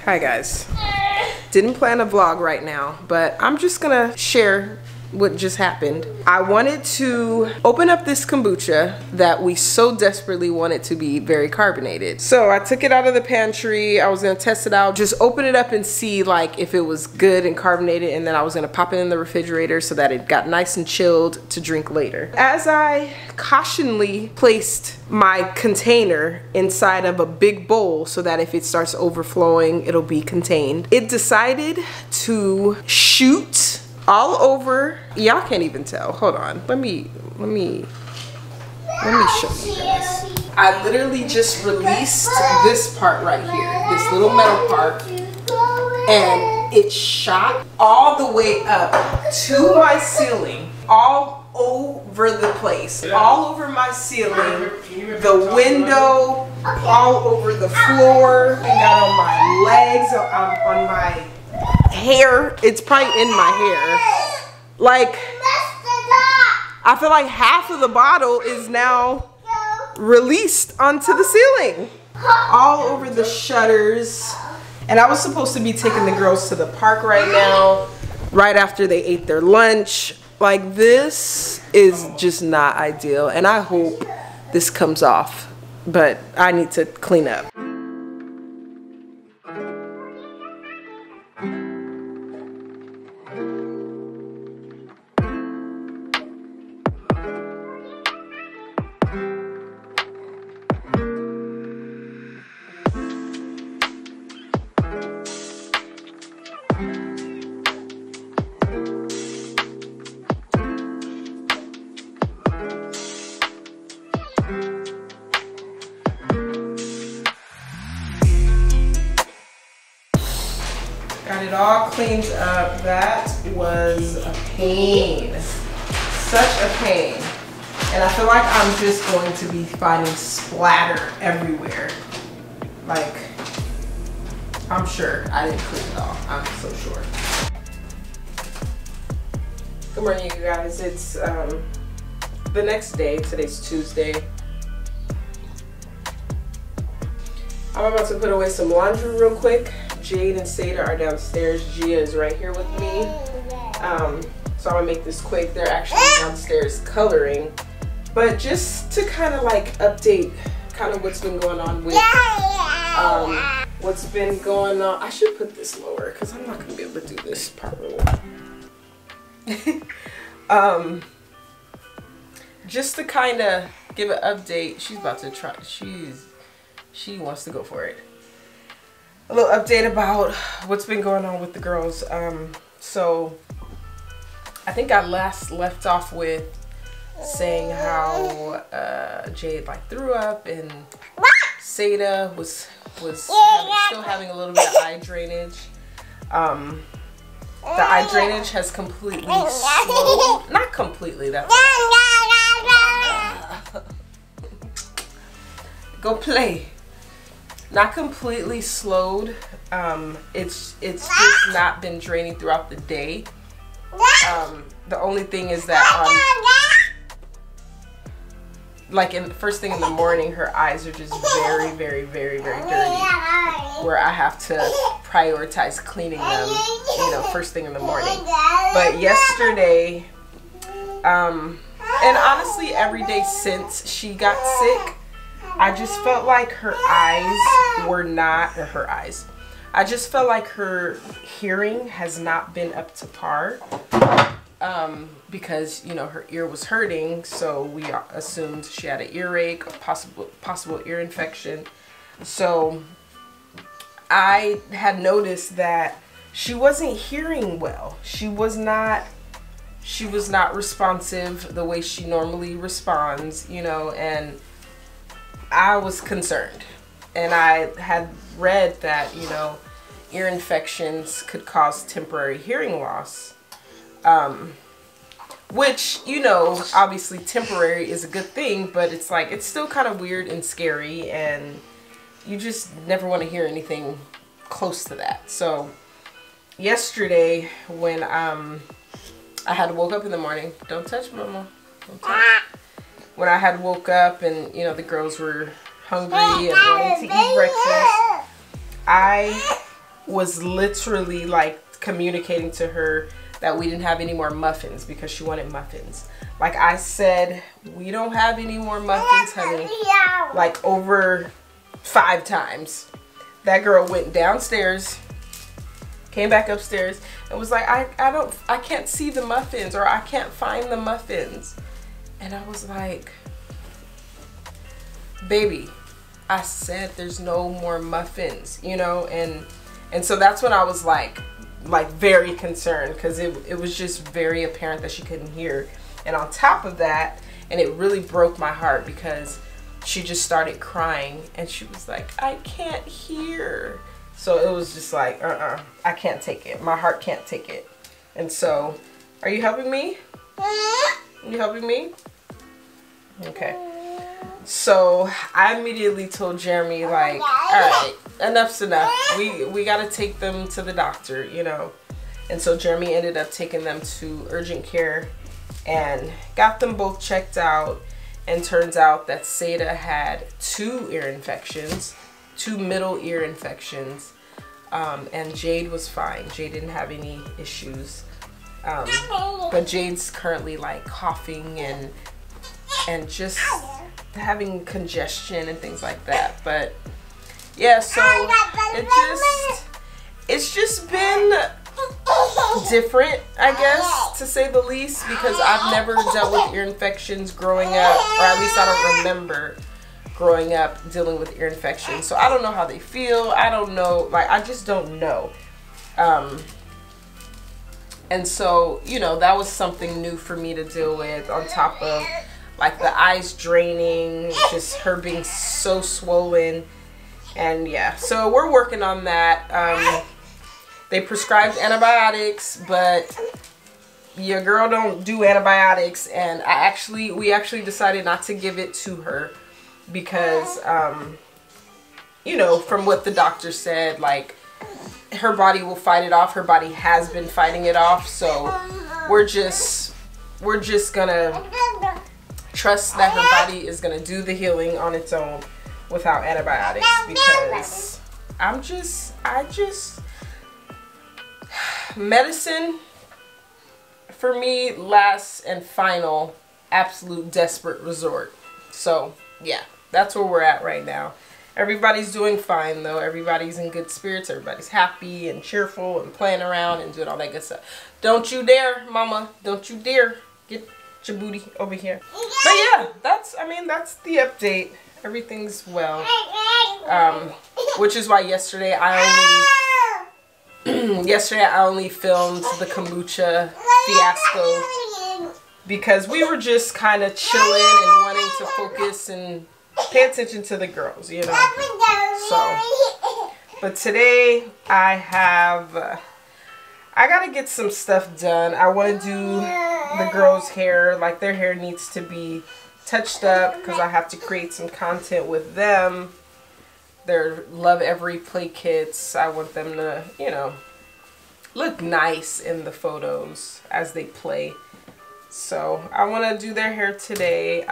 Hi guys. Didn't plan a vlog right now, but I'm just gonna share what just happened. I wanted to open up this kombucha that we so desperately wanted to be very carbonated. So I took it out of the pantry. I was gonna test it out, just open it up and see like if it was good and carbonated, and then I was gonna pop it in the refrigerator so that it got nice and chilled to drink later. As I cautionally placed my container inside of a big bowl so that if it starts overflowing, it'll be contained, it decided to shoot all over. Y'all can't even tell. Hold on. Let me show you guys. I literally just released this part right here, this little metal part, and it shot all the way up to my ceiling, all over the place, all over my ceiling, the window, all over the floor. It got on my legs, on my hair. It's probably in my hair. Like, I feel like half of the bottle is now released onto the ceiling, all over the shutters. And I was supposed to be taking the girls to the park right now, right after they ate their lunch. Like, this is just not ideal, and I hope this comes off, but I need to clean up. Got it all cleaned up. That was a pain. Such a pain. And I feel like I'm just going to be finding splatter everywhere. Like, I'm sure I didn't clean it all. I'm so sure. Good morning, you guys. It's the next day. Today's Tuesday. I'm about to put away some laundry real quick. Jade and Seda are downstairs. Gia is right here with me. So I'm gonna make this quick. They're actually downstairs coloring. But just to kind of like update kind of what's been going on with what's been going on. I should put this lower because I'm not gonna be able to do this properly. Just to kind of give an update. She's about to try. She wants to go for it. A little update about what's been going on with the girls. So I think I last left off with saying how Jade like threw up, and Seda was still having a little bit of eye drainage. The eye drainage has completely slowed. Not completely, that's go play. Not completely slowed. It's just not been draining throughout the day. The only thing is that like in the first thing in the morning, her eyes are just very, very, very, very dirty, where I have to prioritize cleaning them, you know, first thing in the morning. But yesterday, and honestly every day since she got sick, I just felt like her eyes were not, or her eyes, I just felt like her hearing has not been up to par, because, you know, her ear was hurting, so we assumed she had an earache, a possible ear infection. So I had noticed that she wasn't hearing well. She was not responsive the way she normally responds, you know, and I was concerned. And I had read that, you know, ear infections could cause temporary hearing loss, which, you know, obviously temporary is a good thing, but it's like, it's still kind of weird and scary, and you just never want to hear anything close to that. So yesterday when I had woke up in the morning, don't touch mama, don't touch. When I had woke up and, you know, the girls were hungry and wanting to eat breakfast, I was literally like communicating to her that we didn't have any more muffins because she wanted muffins. Like I said, we don't have any more muffins, honey, like over 5 times. That girl went downstairs, came back upstairs, and was like, I can't see the muffins, or I can't find the muffins. And I was like, baby, I said there's no more muffins, you know? And so that's when I was like very concerned, because it was just very apparent that she couldn't hear. And on top of that, and it really broke my heart, because she just started crying and she was like, I can't hear. So it was just like, I can't take it. My heart can't take it. And so, are you helping me? You helping me? Okay. So I immediately told Jeremy, like, all right, enough's enough. We gotta take them to the doctor, you know. And so Jeremy ended up taking them to urgent care and got them both checked out. And turns out that Seda had 2 ear infections, 2 middle ear infections, and Jade was fine. Jade didn't have any issues, but Jade's currently like coughing and just having congestion and things like that. But yeah, so it's just been different, I guess, to say the least, because I've never dealt with ear infections growing up, or at least I don't remember growing up dealing with ear infections. So I don't know how they feel. I don't know, like, I just don't know. And so, you know, that was something new for me to deal with, on top of like the eyes draining, just her being so swollen. And yeah, so we're working on that. They prescribed antibiotics, but your girl don't do antibiotics, and we actually decided not to give it to her because, you know, from what the doctor said, like, her body will fight it off. Her body has been fighting it off, so we're just gonna trust that her body is gonna do the healing on its own without antibiotics, because medicine for me, last and final absolute desperate resort. So yeah, that's where we're at right now. Everybody's doing fine though. Everybody's in good spirits. Everybody's happy and cheerful and playing around and doing all that good stuff. Don't you dare, mama. Don't you dare. Get your booty over here. But yeah, that's the update. Everything's well. Which is why yesterday I only filmed the kombucha fiasco, because we were just kind of chilling and wanting to focus and pay attention to the girls, you know. So, but today I gotta get some stuff done. I want to do the girls' hair. Like, their hair needs to be touched up because I have to create some content with them. Their Love Every Play kits. I want them to, you know, look nice in the photos as they play. So I want to do their hair today.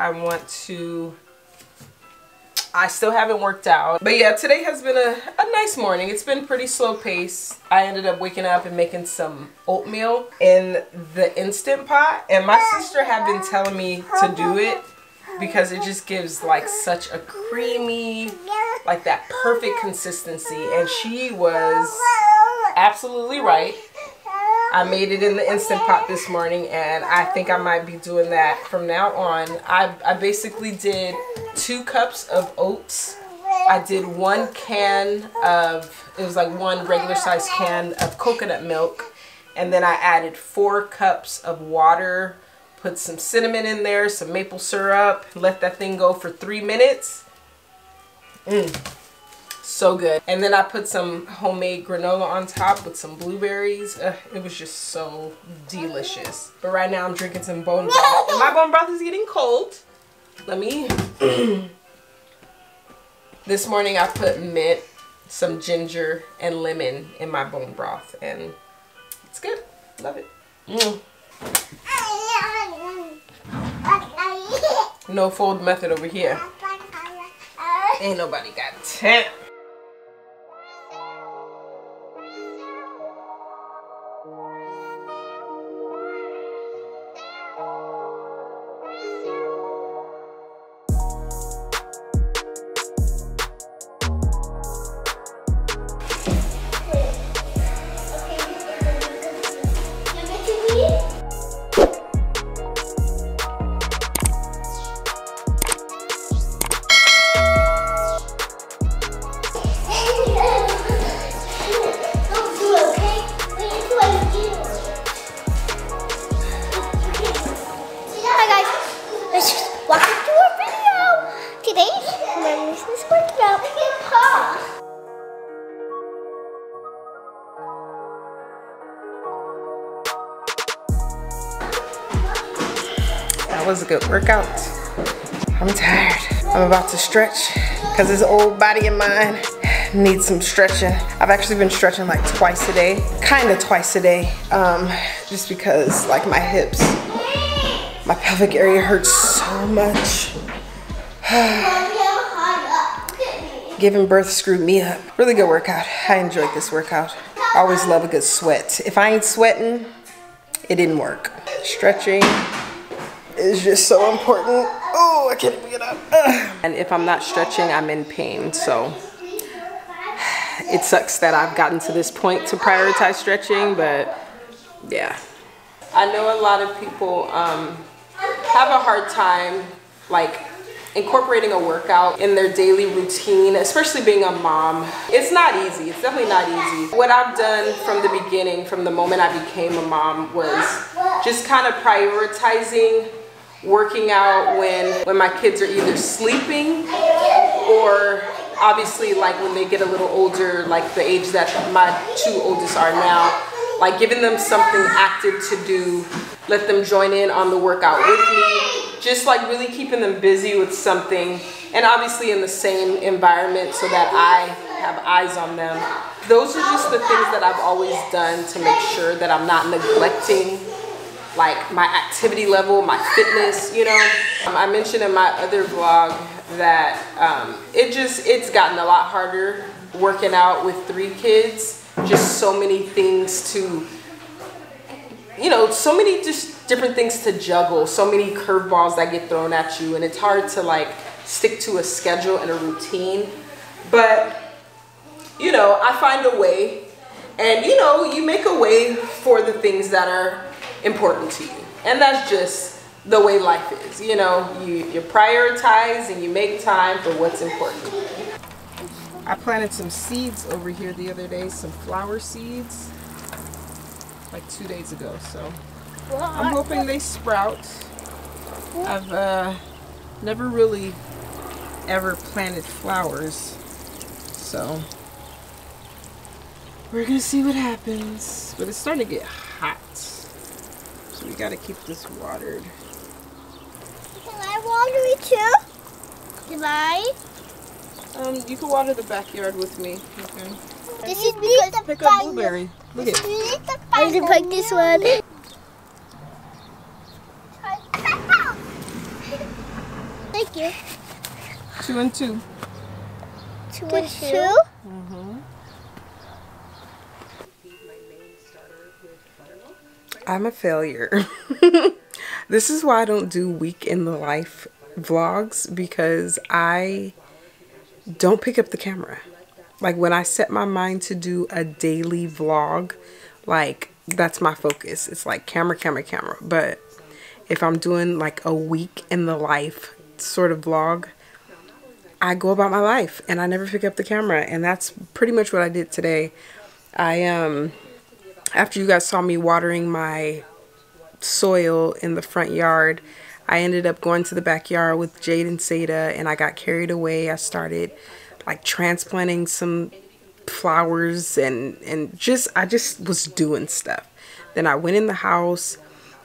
I still haven't worked out. But yeah, today has been a nice morning. It's been pretty slow pace. I ended up waking up and making some oatmeal in the Instant Pot. And my sister had been telling me to do it because it just gives like such a creamy, like that perfect consistency. And she was absolutely right. I made it in the Instant Pot this morning, and I think I might be doing that from now on. I basically did 2 cups of oats. I did 1 can of, it was like 1 regular size can of coconut milk, and then I added 4 cups of water, put some cinnamon in there, some maple syrup, let that thing go for 3 minutes. So good. And then I put some homemade granola on top with some blueberries. It was just so delicious. But right now I'm drinking some bone broth, and my bone broth is getting cold. Let me this morning I put mint, some ginger, and lemon in my bone broth, and it's good. Love it. No fold method over here. Ain't nobody got 10. That was a good workout. I'm tired. I'm about to stretch because this old body of mine needs some stretching. I've actually been stretching like twice a day, kind of twice a day, just because like my hips, my pelvic area hurts so much. Giving birth screwed me up. Really good workout. I enjoyed this workout. I always love a good sweat. If I ain't sweating, it didn't work. Stretching is just so important. Oh, I can't even get up. And if I'm not stretching, I'm in pain. So it sucks that I've gotten to this point to prioritize stretching, but yeah. I know a lot of people have a hard time like incorporating a workout in their daily routine, especially being a mom. It's not easy. It's definitely not easy. What I've done from the beginning, from the moment I became a mom, was just kind of prioritizing working out when my kids are either sleeping or obviously like when they get a little older, like the age that my two oldest are now, like giving them something active to do, let them join in on the workout with me, just like really keeping them busy with something, and obviously in the same environment so that I have eyes on them. Those are just the things that I've always done to make sure that I'm not neglecting like my activity level, my fitness, you know. I mentioned in my other vlog that it's gotten a lot harder working out with 3 kids. Just so many things to, you know, so many just different things to juggle, so many curveballs that get thrown at you, and it's hard to like stick to a schedule and a routine. But you know, I find a way, and you know, you make a way for the things that are important to you, and that's just the way life is. You know, you prioritize and you make time for what's important. I planted some seeds over here the other day, some flower seeds, like 2 days ago, so I'm hoping they sprout. I've never really ever planted flowers, so we're gonna see what happens. But it's starting to get hot, so we gotta keep this watered. Can I water it too? Can I? You can water the backyard with me. Okay. This is because Pick up blueberry. Look at it. I need to pick this one. Thank you. 2 and 2. 2 and 2? I'm a failure. This is why I don't do week in the life vlogs, because I don't pick up the camera. Like when I set my mind to do a daily vlog, like that's my focus. It's like camera, camera, camera. But if I'm doing like a week in the life sort of vlog, I go about my life and I never pick up the camera. And that's pretty much what I did today. After you guys saw me watering my soil in the front yard, I ended up going to the backyard with Jade and Seda, and I got carried away. I started like transplanting some flowers and I just was doing stuff. Then I went in the house,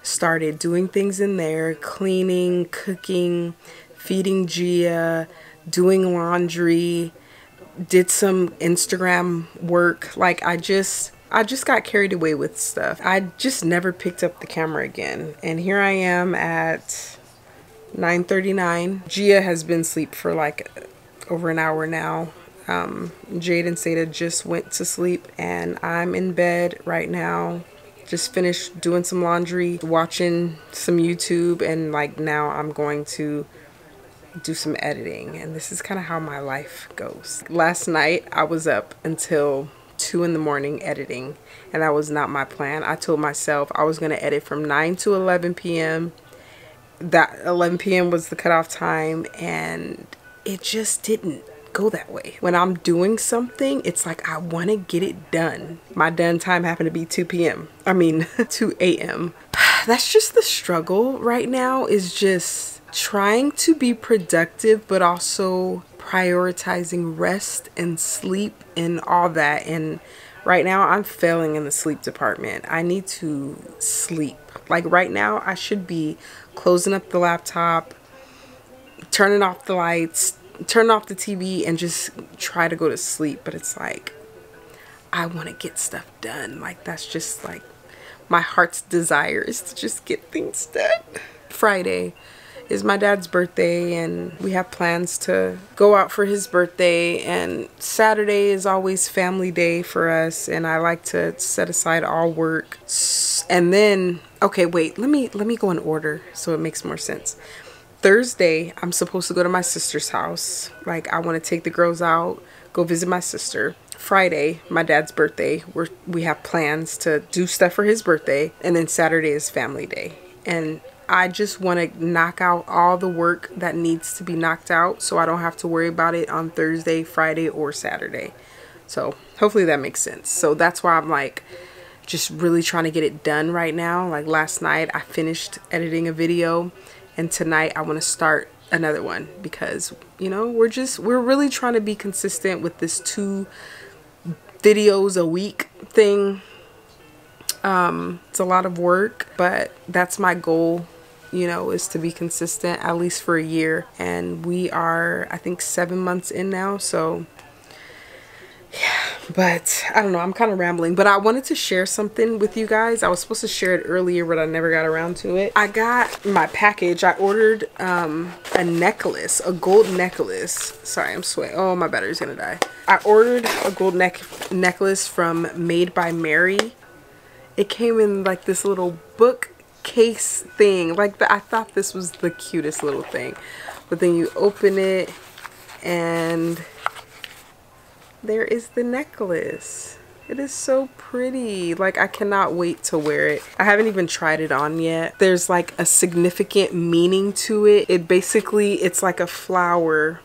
started doing things in there, cleaning, cooking, feeding Gia, doing laundry, did some Instagram work. Like I just got carried away with stuff. I just never picked up the camera again. And here I am at 9:39. Gia has been asleep for like over an hour now. Jade and Seda just went to sleep, and I'm in bed right now. Just finished doing some laundry, watching some YouTube, and like now I'm going to do some editing. And this is kind of how my life goes. Last night I was up until 2 in the morning editing, and that was not my plan. I told myself I was going to edit from 9 to 11 p.m. That 11 p.m. was the cutoff time, and it just didn't go that way. When I'm doing something, it's like I want to get it done. My done time happened to be 2 p.m. I mean 2 a.m. That's just the struggle right now, is just trying to be productive but also prioritizing rest and sleep and all that. And Right now, I'm failing in the sleep department. I need to sleep. Like right now, I should be closing up the laptop, turning off the lights, turning off the TV, and just try to go to sleep. But it's like, I want to get stuff done. Like that's just like my heart's desire is to just get things done. Friday is my dad's birthday, and we have plans to go out for his birthday, and Saturday is always family day for us, and I like to set aside all work. And then, okay, wait, let me go in order so it makes more sense. Thursday, I'm supposed to go to my sister's house. Like, I want to take the girls out, go visit my sister. Friday, my dad's birthday, we have plans to do stuff for his birthday, and then Saturday is family day. And I just want to knock out all the work that needs to be knocked out so I don't have to worry about it on Thursday, Friday, or Saturday. So hopefully that makes sense. So that's why I'm like just really trying to get it done right now. Like last night I finished editing a video, and tonight I want to start another one because, you know, we're really trying to be consistent with this 2 videos a week thing. It's a lot of work, but that's my goal, you know, is to be consistent at least for a year. And we are, I think, 7 months in now. So yeah, but I don't know, I'm kind of rambling, but I wanted to share something with you guys. I was supposed to share it earlier, but I never got around to it. I got my package. I ordered a necklace, a gold necklace. Sorry, I'm sweating. Oh, my battery's gonna die. I ordered a gold necklace from Made by Mary. It came in like this little bookcase thing. Like I thought this was the cutest little thing. But then you open it and there is the necklace. It is so pretty. Like I cannot wait to wear it. I haven't even tried it on yet. There's like a significant meaning to it. It's like a flower,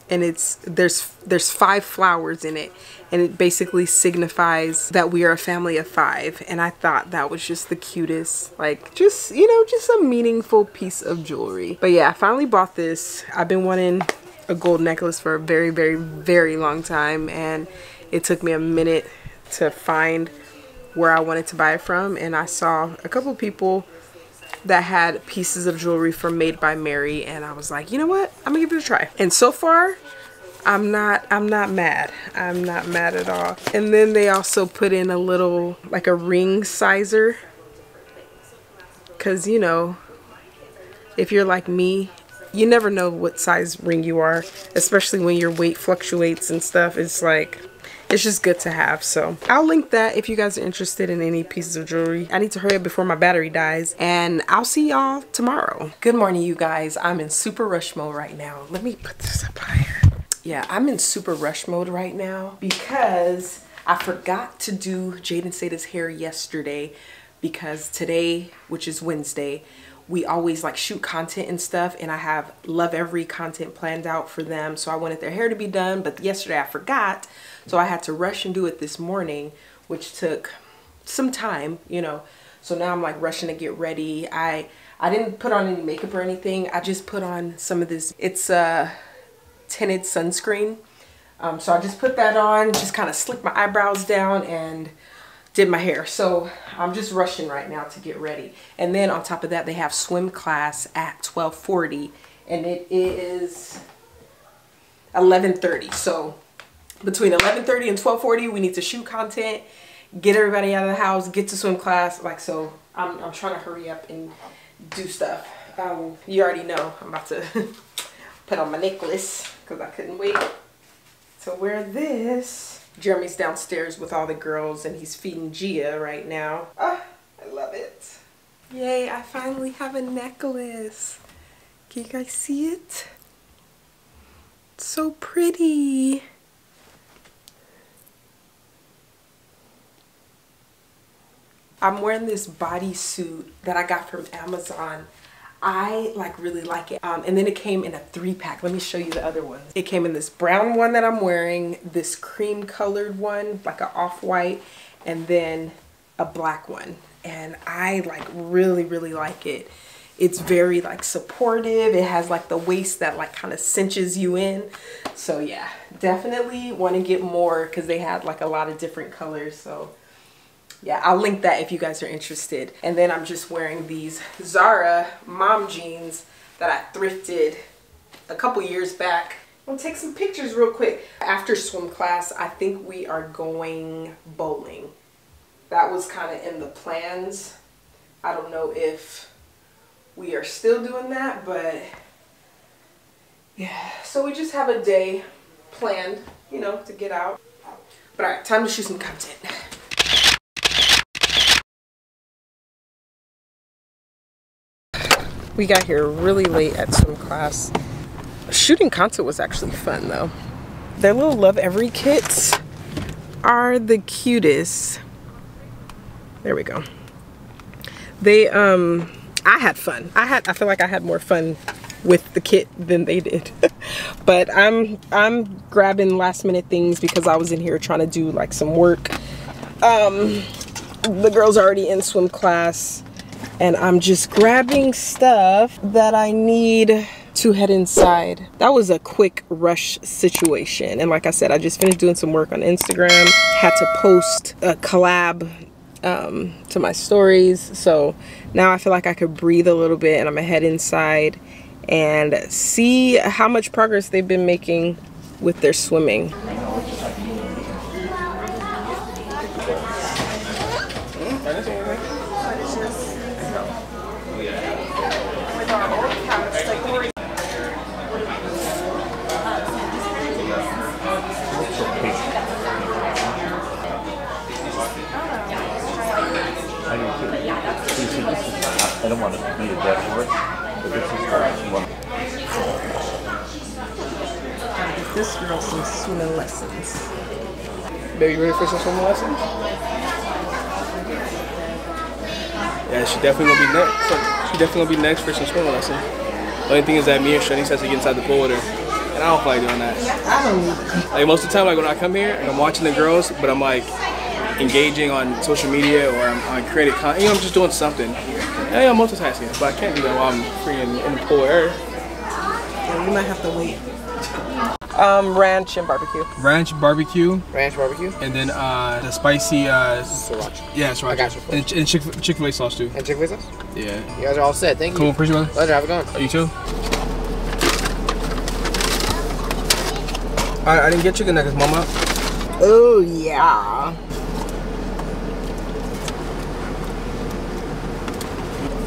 and there's 5 flowers in it, and it basically signifies that we are a family of 5. And I thought that was just the cutest, like just, you know, just a meaningful piece of jewelry. But yeah, I finally bought this. I've been wanting a gold necklace for a very, very, very long time, and it took me a minute to find where I wanted to buy it from. And I saw a couple people that had pieces of jewelry from Made by Mary, and I was like, you know what, I'm gonna give it a try. And so far I'm not mad. I'm not mad at all. And then they also put in a little, like a ring sizer, because, you know, if you're like me, you never know what size ring you are, especially when your weight fluctuates and stuff. It's like, it's just good to have. So I'll link that if you guys are interested in any pieces of jewelry. I need to hurry up before my battery dies, and I'll see y'all tomorrow. Good morning, you guys. I'm in super rush mode right now. Let me put this up higher. Yeah, I'm in super rush mode right now because I forgot to do Jaden Sada's hair yesterday, because today, which is Wednesday, we always like shoot content and stuff, and I have Love Every content planned out for them. So I wanted their hair to be done, but yesterday I forgot. So I had to rush and do it this morning, which took some time, you know. So now I'm like rushing to get ready. I didn't put on any makeup or anything. I just put on some of this, it's a tinted sunscreen. So I just put that on, just kind of slicked my eyebrows down and did my hair. So I'm just rushing right now to get ready. And then on top of that, they have swim class at 12:40, and it is 11:30. So between 11:30 and 12:40, we need to shoot content, get everybody out of the house, get to swim class. Like, so I'm trying to hurry up and do stuff. You already know I'm about to put on my necklace because I couldn't wait to wear this. Jeremy's downstairs with all the girls, and he's feeding Gia right now. Ah, I love it. Yay, I finally have a necklace. Can you guys see it? It's so pretty. I'm wearing this bodysuit that I got from Amazon. I really like it. And then it came in a 3-pack. Let me show you the other one. It came in this brown one that I'm wearing, this cream colored one, like an off-white, and then a black one. And I really like it. It's very like supportive. It has like the waist that like kind of cinches you in. So yeah, definitely want to get more because they had like a lot of different colors. So yeah, I'll link that if you guys are interested. And then I'm just wearing these Zara mom jeans that I thrifted a couple years back. I'm gonna take some pictures real quick. After swim class, I think we are going bowling. That was kind of in the plans. I don't know if we are still doing that, but yeah. So we just have a day planned, you know, to get out. But all right, time to shoot some content. We got here really late at swim class. Shooting content was actually fun though. Their little Love Every kits are the cutest. There we go. They I had fun. I feel like I had more fun with the kit than they did. But I'm grabbing last minute things because I was in here trying to do like some work. The girls are already in swim class. And I'm just grabbing stuff that I need to head inside. That was a quick rush situation. And like I said, I just finished doing some work on Instagram. Had to post a collab to my stories. So now I feel like I could breathe a little bit and I'm gonna head inside and see how much progress they've been making with their swimming. I don't want to be a dead horse, but this is her one. Gotta get this girl some swimming lessons. Baby, you ready for some swimming lessons? Yeah, she definitely gonna be next. She definitely gonna be next for some swimming lessons. The only thing is that me and Shanice has to get inside the pool with her, and I don't feel like doing that. I don't. Like most of the time, like when I come here and I'm watching the girls, but I'm like engaging on social media or I'm creating content. You know, I'm just doing something. Yeah, I'm multitasking, but I can't do that while I'm free in the pool air. Yeah, you might have to wait. Ranch and barbecue. Ranch barbecue. Ranch barbecue. And then the spicy. Sriracha. Yeah, sriracha. I got you. And Chick-fil-A sauce too. And Chick-fil-A sauce? Yeah. You guys are all set. Thank you. Cool. Appreciate it. Pleasure. Have a good one. Oh, you too? I didn't get chicken nuggets, mama. Oh yeah.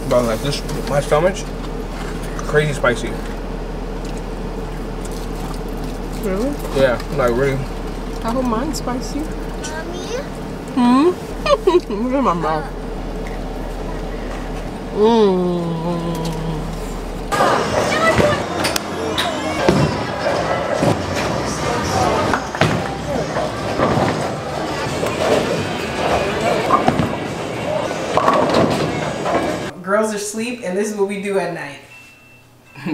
But like this, my stomach, crazy spicy. Really? Yeah, like really. I hope mine's spicy. Mommy? Look at my mouth. Girls are asleep, and this is what we do at night.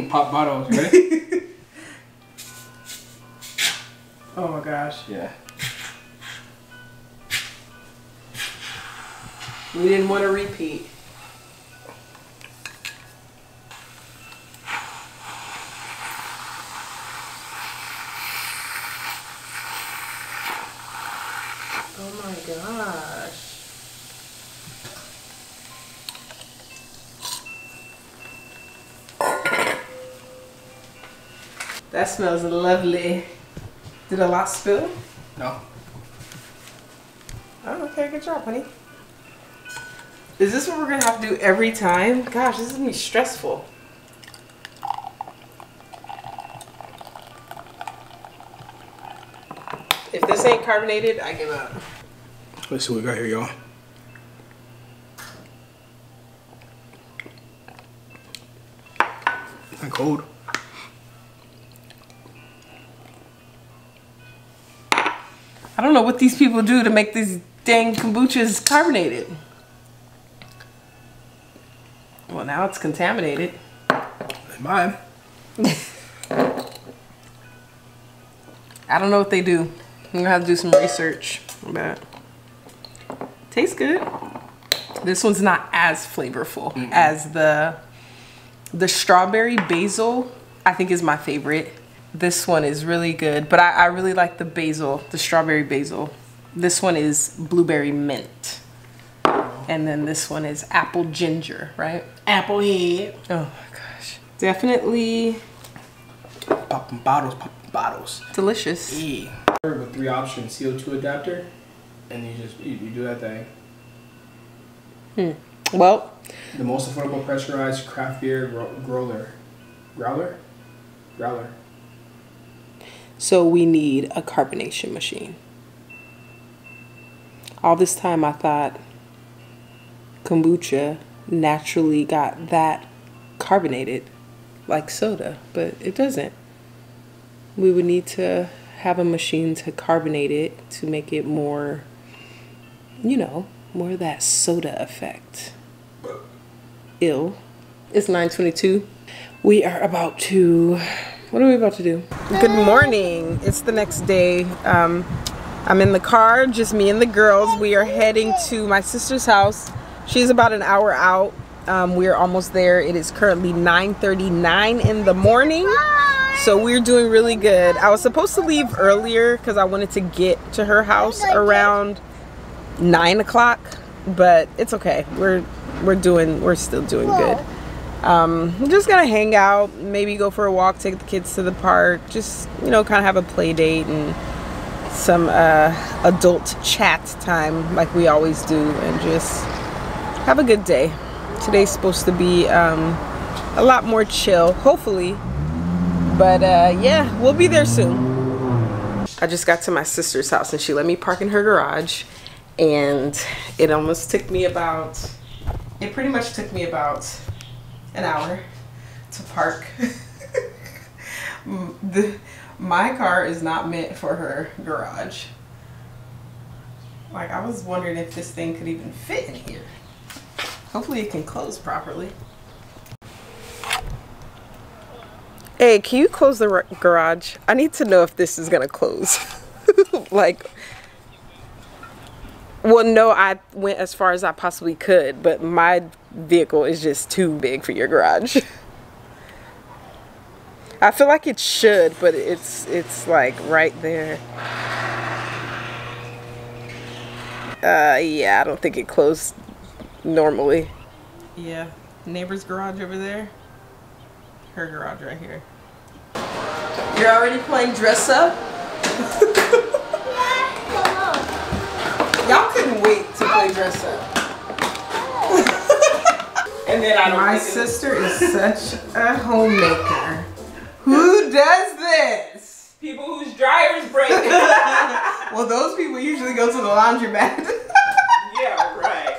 Pop bottles, ready? Oh my gosh. Yeah. We didn't want to repeat. Oh my gosh. That smells lovely. Did a lot spill? No. Oh, okay, good job, honey. Is this what we're gonna have to do every time? Gosh, this is gonna be stressful. If this ain't carbonated, I give up. Let's see what we got here, y'all. Not cold. I don't know what these people do to make these dang kombuchas carbonated. Well, now it's contaminated. Mine. I don't know what they do. I'm gonna have to do some research about it. Tastes good. This one's not as flavorful as the The strawberry basil, I think, is my favorite. This one is really good, but I really like the basil, the strawberry basil. This one is blueberry mint. And then this one is apple ginger, right? Apple head. Oh my gosh. Definitely Popping bottles, popping bottles. delicious. Yeah. With 3 options, CO2 adapter, and you do that thing. Well, The most affordable pressurized craft beer growler. Growler? so we need a carbonation machine. All this time I thought kombucha naturally got that carbonated like soda, but it doesn't. We would need to have a machine to carbonate it to make it more, you know, more of that soda effect. Ill. It's 9:22. We are about to, what are we about to do? Good morning. It's the next day. I'm in the car, just me and the girls. We are heading to my sister's house. She's about an hour out. We're almost there. It is currently 9:39 in the morning. So we're doing really good. I was supposed to leave earlier because I wanted to get to her house around 9 o'clock, but it's okay. We're still doing good. We're just gonna hang out, maybe go for a walk, take the kids to the park, just, you know, kind of have a play date and some adult chat time like we always do, and just have a good day. Today's supposed to be a lot more chill, hopefully. But yeah, we'll be there soon. I just got to my sister's house and she let me park in her garage, and it almost took me about, it pretty much took me about an hour to park. My car is not meant for her garage. Like, I was wondering if this thing could even fit in here. Hopefully it can close properly. Hey, can you close the garage? I need to know if this is gonna close. Like, well, no, I went as far as I possibly could, but my vehicle is just too big for your garage. I feel like it should, but it's like right there. Yeah, I don't think it closed normally. Yeah, neighbor's garage over there. Her garage right here. You're already playing dress up? Y'all couldn't wait to play dress up. And then my sister is such a homemaker. Who does this? People whose dryers break. Well, those people usually go to the laundromat. Yeah, right.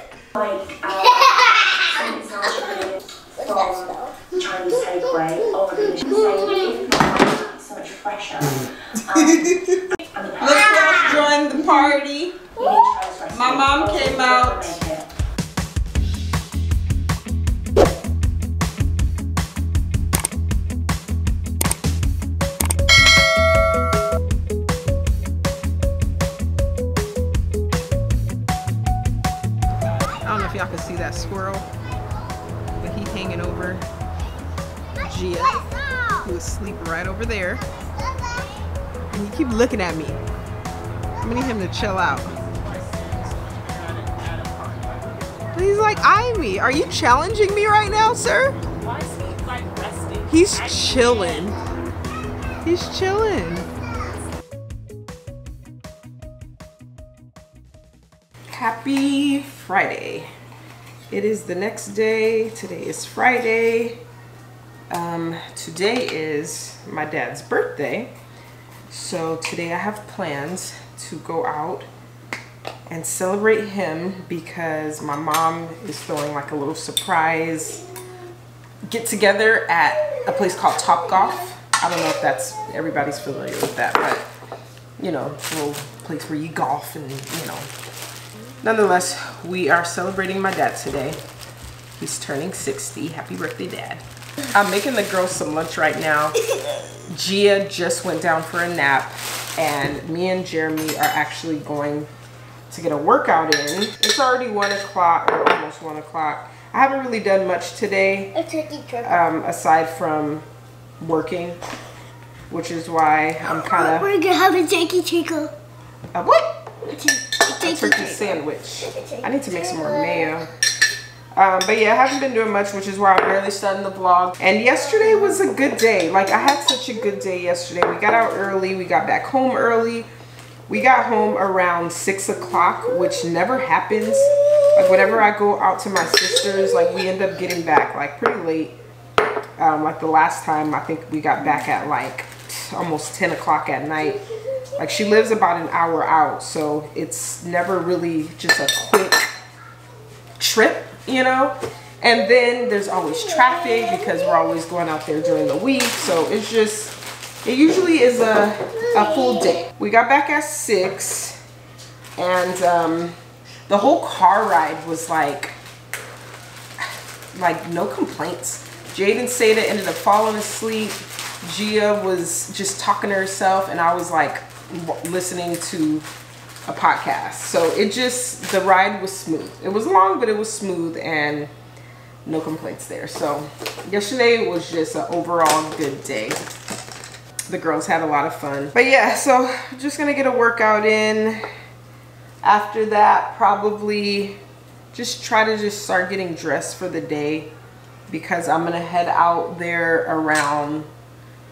Chinese takeaway or so much fresher. Look who joined the party. My mom came out. I don't know if y'all can see that squirrel, but he hanging over Gia, who is sleeping right over there. And he keep looking at me. I need him to chill out. He's like eyeing me. Are you challenging me right now, sir? Why is he like resting? He's chilling. He's chilling. Happy Friday. It is the next day. Today is Friday. Today is my dad's birthday. So today I have plans to go out and celebrate him because my mom is throwing like a little surprise get together at a place called Top Golf. I don't know if that's, everybody's familiar with that, but you know, a little place where you golf and, you know. Nonetheless, we are celebrating my dad today. He's turning 60. Happy birthday, Dad. I'm making the girls some lunch right now. Gia just went down for a nap, and me and Jeremy are actually going to get a workout in. It's already 1 o'clock, or almost 1 o'clock. I haven't really done much today, aside from working, which is why I'm kind of... We're gonna have a turkey trickle. A what? A turkey sandwich. I need to make some more mayo. But yeah, I haven't been doing much, which is why I'm barely starting the vlog. And yesterday was a good day. Like, I had such a good day yesterday. We got out early. We got back home early. We got home around 6 o'clock, which never happens. Like, whenever I go out to my sister's, like, we end up getting back, like, pretty late. Like, the last time, I think we got back at, like, almost 10 o'clock at night. Like, she lives about an hour out, so it's never really just a quick trip, you know? And then there's always traffic because we're always going out there during the week. So it's just, it usually is a full day. We got back at 6, and the whole car ride was like no complaints. Jade and Seda ended up falling asleep. Gia was just talking to herself, and I was like listening to a podcast. So it just, the ride was smooth. It was long, but it was smooth and no complaints there. So yesterday was just an overall good day. The girls had a lot of fun. But yeah, so just gonna get a workout in. After that, probably just try to just start getting dressed for the day, because I'm gonna head out there around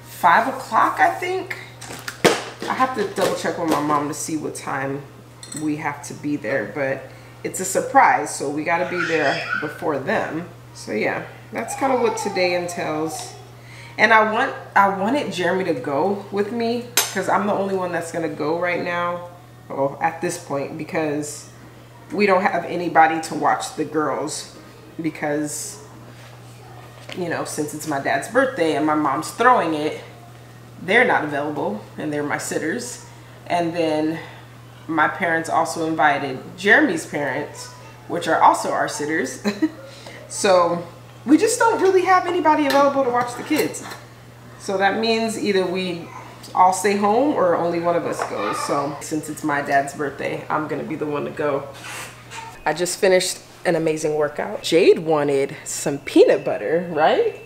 5 o'clock, I think. I have to double check with my mom to see what time we have to be there, but it's a surprise, so we got to be there before them. So yeah, that's kind of what today entails. And I wanted Jeremy to go with me, because I'm the only one that's gonna go right now, well, at this point, because we don't have anybody to watch the girls, because, you know, since it's my dad's birthday and my mom's throwing it, they're not available, and they're my sitters. And then my parents also invited Jeremy's parents, which are also our sitters. So we just don't really have anybody available to watch the kids. So that means either we all stay home or only one of us goes. So since it's my dad's birthday, I'm gonna be the one to go. I just finished an amazing workout. Jade wanted some peanut butter, right?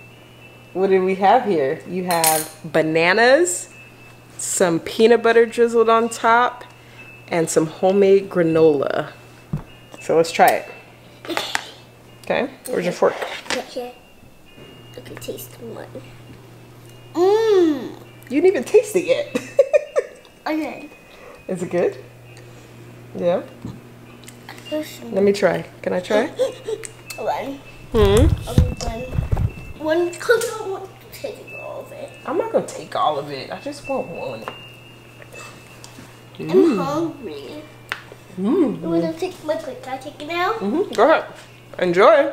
What do we have here? You have bananas, some peanut butter drizzled on top, and some homemade granola. So let's try it. Okay, where's your fork? Right here. I can taste one. Mmm. You didn't even taste it yet. Okay. Is it good? Yeah. Let me try. Can I try? One. Hmm? One, because I want to take all of it. I'm not gonna take all of it. I just want one. I'm hungry. You want to take my plate? Can I take it now? Go ahead. Enjoy.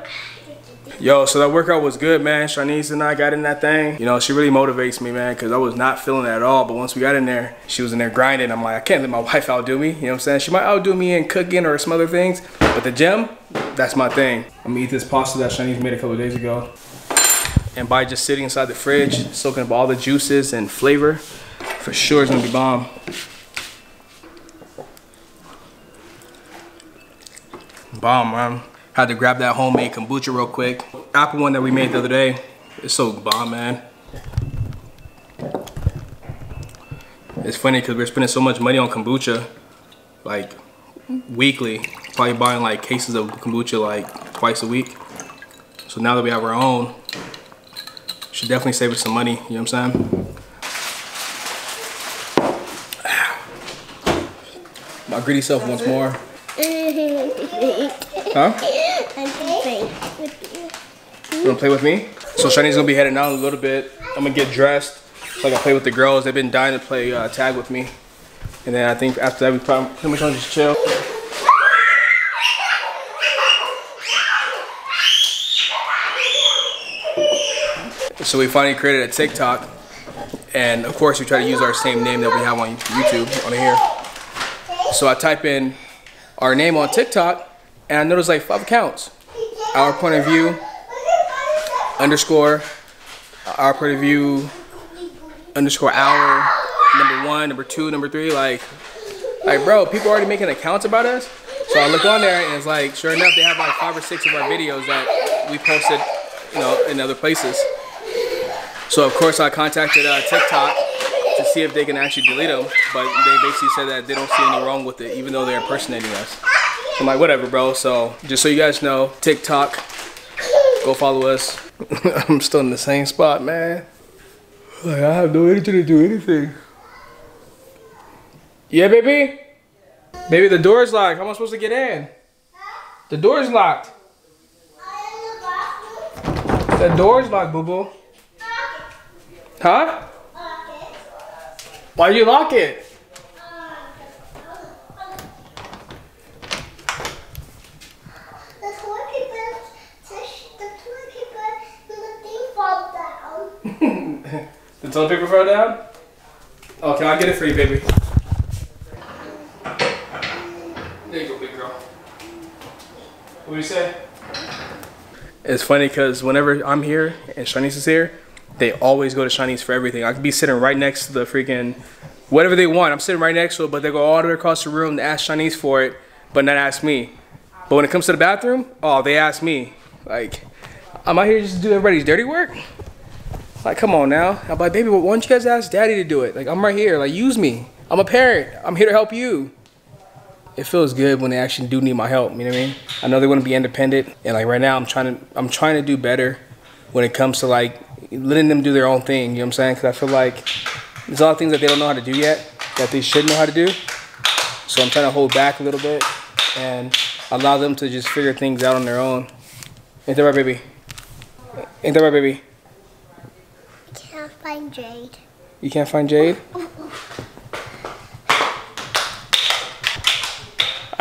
Yo, so that workout was good, man. Shanice and I got in that thing. You know, she really motivates me, man, because I was not feeling it at all. But once we got in there, she was in there grinding. I'm like, I can't let my wife outdo me. You know what I'm saying? She might outdo me in cooking or some other things. But the gym, that's my thing. I'm gonna eat this pasta that Shanice made a couple of days ago. And by just sitting inside the fridge, soaking up all the juices and flavor, for sure it's gonna be bomb. Bomb, man. Had to grab that homemade kombucha real quick. Apple one that we made the other day. It's so bomb, man. It's funny because we're spending so much money on kombucha, like weekly. Probably buying like cases of kombucha like twice a week. So now that we have our own, should definitely save us some money, you know what I'm saying? My greedy self wants more. Huh? You wanna play with me? So Shani's gonna be heading out in a little bit. I'm gonna get dressed so I can play with the girls. They've been dying to play tag with me. And then I think after that we probably pretty much gonna just chill. So we finally created a TikTok. And of course we try to use our same name that we have on YouTube on here. So I type in our name on TikTok, and I noticed like 5 accounts. Our point of view, underscore, our point of view, underscore our, number 1, number 2, number 3, like bro, people are already making accounts about us. So I look on there and it's like, sure enough, they have like 5 or 6 of our videos that we posted, you know, in other places. So of course I contacted TikTok to see if they can actually delete them, but they basically said that they don't see anything wrong with it, even though they're impersonating us. I'm like, whatever, bro. So just so you guys know, TikTok, go follow us. I'm still in the same spot, man. Like, I have no energy to do anything. Yeah, baby? Baby, the door's locked. How am I supposed to get in? The door's locked. The door's locked, boo-boo. Huh? Why do you lock it? The toilet paper fall down. The toilet paper fell down? Okay, I'll get it for you, baby. There you go, big girl. What do you say? It's funny because whenever I'm here and Shanice is here, they always go to Shanice for everything. I could be sitting right next to the freaking whatever they want. I'm sitting right next to it, but they go all the way across the room to ask Shanice for it, but not ask me. But when it comes to the bathroom, oh, they ask me. Like, I'm out here just to do everybody's dirty work? Like, come on now. I'm like, baby, why don't you guys ask daddy to do it? Like, I'm right here. Like, use me. I'm a parent. I'm here to help you. It feels good when they actually do need my help, you know what I mean? I know they want to be independent, and like right now I'm trying to do better when it comes to like letting them do their own thing, you know what I'm saying? Because I feel like there's a lot of things that they don't know how to do yet that they should know how to do. So I'm trying to hold back a little bit and allow them to just figure things out on their own. Ain't that right, baby? Ain't that right, baby? Can't find Jade. You can't find Jade?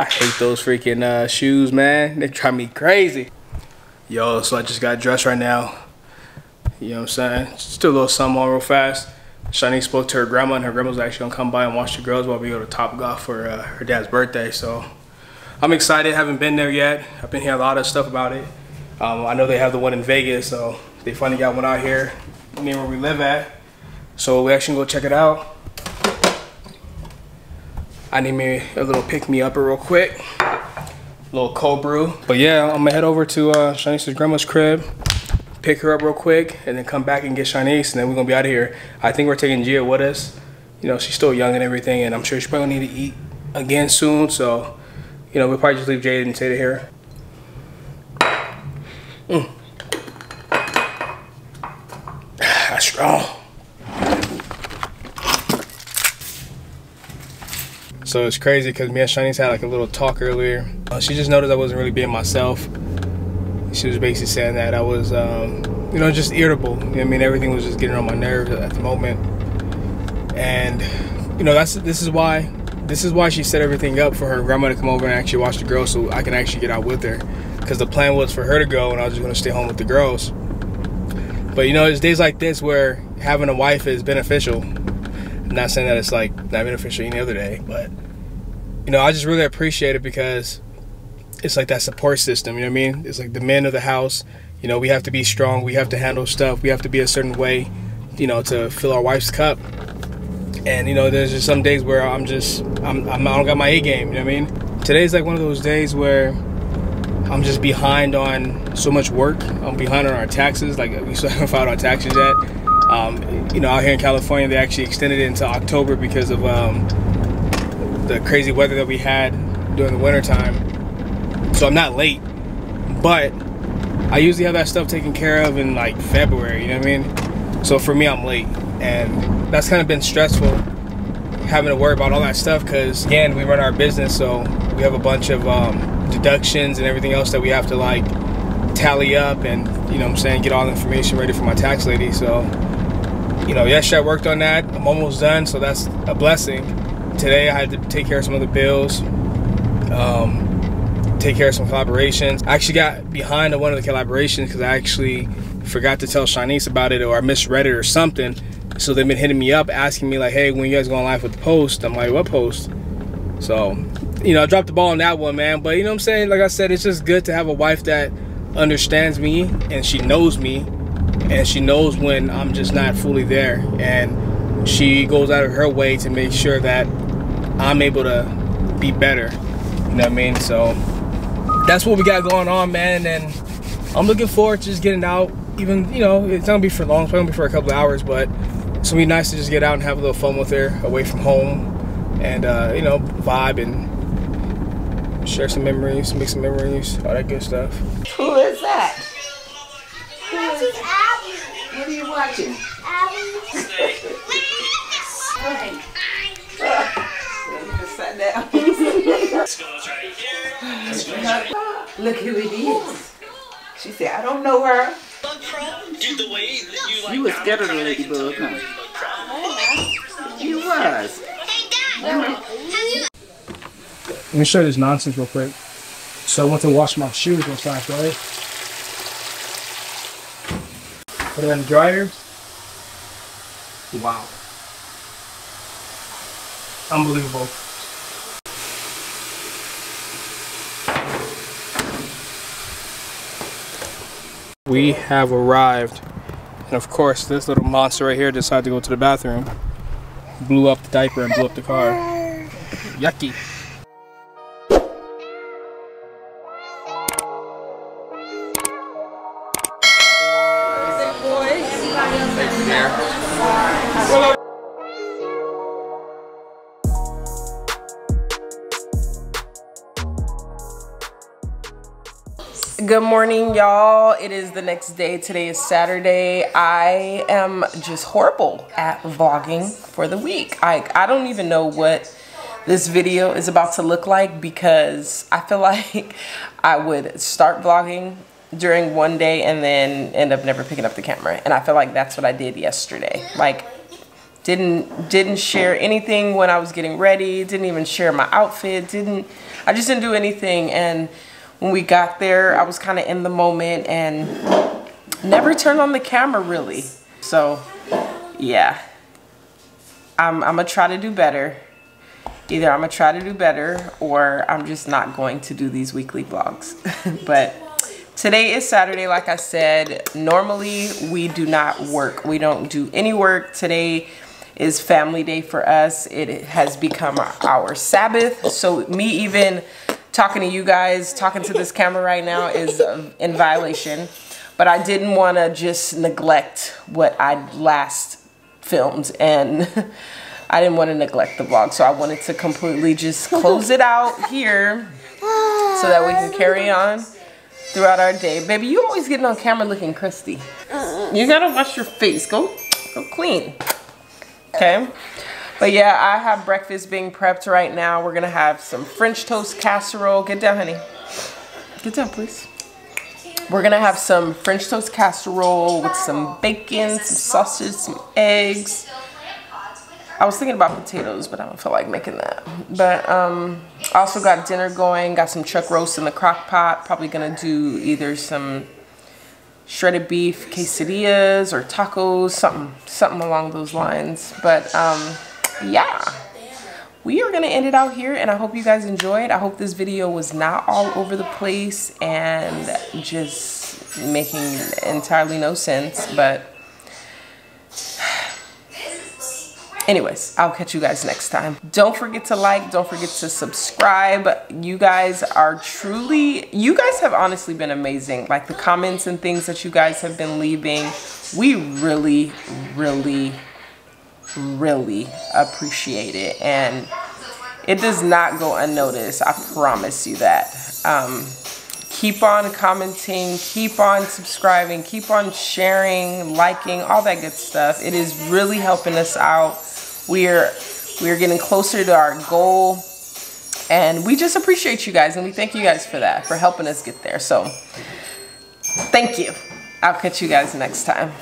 I hate those freaking shoes, man. They drive me crazy. Yo, so I just got dressed right now. You know what I'm saying? Just do a little something on real fast. Shani spoke to her grandma, and her grandma's actually gonna come by and watch the girls while we go to Topgolf for her dad's birthday. So I'm excited. Haven't been there yet. I've been hearing a lot of stuff about it. I know they have the one in Vegas, so they finally got one out here near where we live at. So we actually go check it out. I need me a little pick-me-upper real quick. A little cold brew. But yeah, I'm gonna head over to Shanice's grandma's crib, pick her up real quick, and then come back and get Shanice, and then we're gonna be out of here. I think we're taking Gia with us. You know, she's still young and everything, and I'm sure she's probably gonna need to eat again soon, so, you know, we'll probably just leave Jade and Tata here. That's strong. So it's crazy because me and Shanice had like a little talk earlier. She just noticed I wasn't really being myself. She was basically saying that I was, you know, just irritable. You know what I mean? Everything was just getting on my nerves at the moment. And, you know, this is why she set everything up for her grandma to come over and actually watch the girls so I can actually get out with her. Because the plan was for her to go and I was just going to stay home with the girls. But, you know, it's days like this where having a wife is beneficial. I'm not saying that it's like not beneficial any other day, but you know, I just really appreciate it because it's like that support system, you know what I mean? It's like the men of the house, you know, we have to be strong, we have to handle stuff, we have to be a certain way, you know, to fill our wife's cup. And you know, there's just some days where I don't got my A game, you know what I mean? Today's like one of those days where I'm just behind on so much work. I'm behind on our taxes, like we still haven't filed our taxes yet. You know, out here in California, they actually extended it into October because of the crazy weather that we had during the winter time. So I'm not late, but I usually have that stuff taken care of in like February, you know what I mean? So for me, I'm late, and that's kind of been stressful having to worry about all that stuff because, again, we run our business, so we have a bunch of deductions and everything else that we have to like tally up and, you know what I'm saying, get all the information ready for my tax lady. So, you know, yesterday I worked on that. I'm almost done, so that's a blessing. Today I had to take care of some other bills, take care of some collaborations. I actually got behind on one of the collaborations because I actually forgot to tell Shanice about it, or I misread it or something. So they've been hitting me up asking me like, hey, when you guys going live with the post? I'm like, what post? So, you know, I dropped the ball on that one, man. But you know what I'm saying? Like I said, it's just good to have a wife that understands me and she knows me, and she knows when I'm just not fully there, and she goes out of her way to make sure that I'm able to be better. You know what I mean? So that's what we got going on, man. And I'm looking forward to just getting out. Even, you know, it's not gonna be for long, it's probably gonna be for a couple of hours, but it's gonna be nice to just get out and have a little fun with her away from home and, you know, vibe and share some memories, make some memories, all that good stuff. Who is that? This is Abby. What are you watching? Just sat down. Look who it is. She said, I don't know her. You was scared of the ladybug, huh? You was. Let me show you this nonsense real quick. So I went to wash my shoes real fast, right? Put it in the dryer. Wow. Unbelievable. We have arrived. And of course, this little monster right here decided to go to the bathroom. Blew up the diaper and blew up the car. Yucky. Good morning, y'all. It is the next day. Today is Saturday. I am just horrible at vlogging for the week. I don't even know what this video is about to look like because I feel like I would start vlogging during one day and then end up never picking up the camera. And I feel like that's what I did yesterday. Like, didn't share anything when I was getting ready. Didn't even share my outfit. I just didn't do anything. And when we got there, I was kind of in the moment and never turned on the camera really. So yeah, I'm gonna try to do better. Either I'm gonna try to do better or I'm just not going to do these weekly vlogs. But today is Saturday, like I said. Normally we do not work. We don't do any work. Today is family day for us. It has become our Sabbath. So me even talking to you guys, talking to this camera right now is in violation. But I didn't want to just neglect what I last filmed, and I didn't want to neglect the vlog. So I wanted to completely just close it out here so that we can carry on throughout our day. Baby, you always getting on camera looking crusty. You gotta wash your face. Go clean. Okay. But yeah, I have breakfast being prepped right now. We're gonna have some French toast casserole. Get down, honey. Get down, please. We're gonna have some French toast casserole with some bacon, some sausage, some eggs. I was thinking about potatoes, but I don't feel like making that. But I also got dinner going. Got some chuck roast in the crock pot. Probably gonna do either some shredded beef quesadillas or tacos, something along those lines. But yeah, we are gonna end it out here, and I hope you guys enjoyed. I hope this video was not all over the place and just making entirely no sense, but anyways, I'll catch you guys next time. Don't forget to like, don't forget to subscribe. You guys have honestly been amazing. Like the comments and things that you guys have been leaving, we really appreciate it, and it does not go unnoticed. I promise you that. Keep on commenting, keep on subscribing, keep on sharing, liking, all that good stuff. It is really helping us out. We are getting closer to our goal, and we just appreciate you guys, and we thank you guys for that, for helping us get there. So thank you. I'll catch you guys next time.